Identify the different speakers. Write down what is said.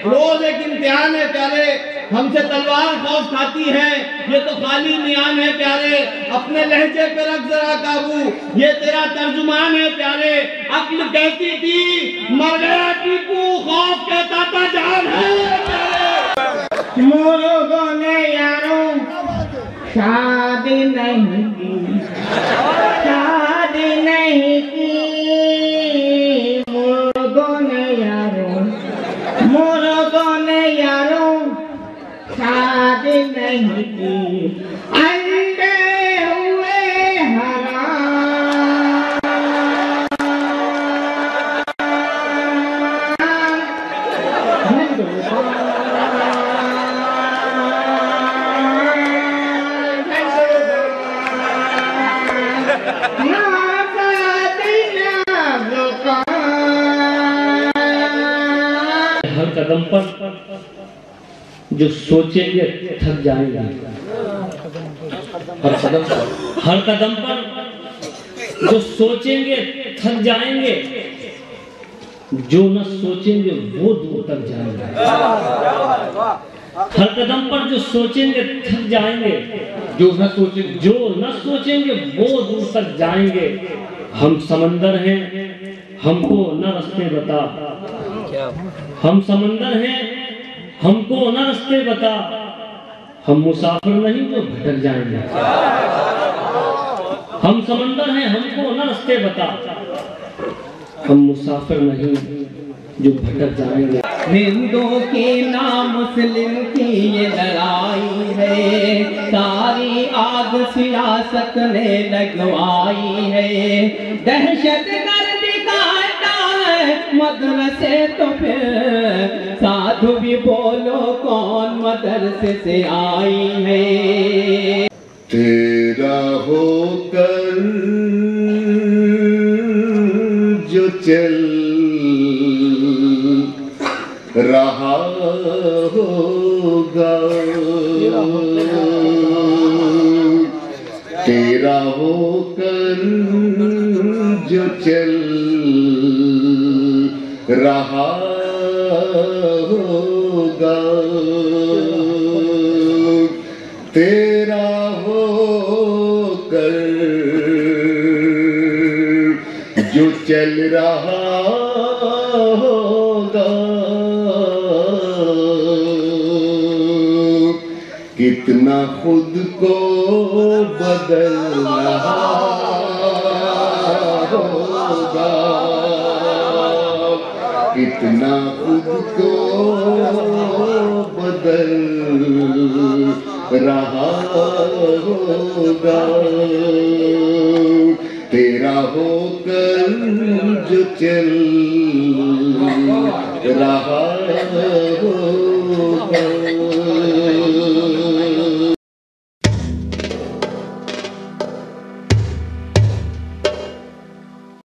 Speaker 1: रोज एक इम्तिहान है प्यारे, हमसे तलवार खौफ खाती है, ये तो खाली मियान है प्यारे, अपने लहजे पे रख जरा काबू, ये तेरा तर्जुमान है प्यारे। अक्ल कहती थी मर गया टीकू, खौफ कहता था जान है प्यारे।
Speaker 2: मुर्गों ने यारों शादी नहीं की, शादी नहीं की, मुर्गों ने यारों, मुर्गों ने यारों शादी नहीं की, अंडे हुए हराम।
Speaker 3: हर कदम पर जो सोचेंगे थक जाएंगे, हर कदम पर जो सोचेंगे थक जाएंगे, जो न सोचेंगे वो दूर तक जाएंगे। हर कदम पर जो सोचेंगे थक जाएंगे, जो न सोचेंगे वो दूर तक जाएंगे। हम समंदर हैं, हमको न रास्ते बता, हम समंदर हैं, हमको न रास्ते बता, हम मुसाफिर नहीं जो भटक जाएंगे। हम समंदर हैं, हमको न रास्ते बता, हम मुसाफिर नहीं जो भटक जाएंगे।
Speaker 2: हिंदू की ना मुस्लिम की ये लड़ाई है, सारी आग सियासत ने लगवाई है। दहशत गर्दी का मदरसे तो फिर साधु भी बोलो कौन मदरसे से आई है।
Speaker 4: तेरा होकर जो चल रहा होगा, तेरा होकर जो चल रहा होगा, तेरा होकर जो चल रहा होगा, कितना खुद को बदल रहा होगा, कितना खुद को बदल रहा होगा, तेरा होकर जो चल रहा होगा।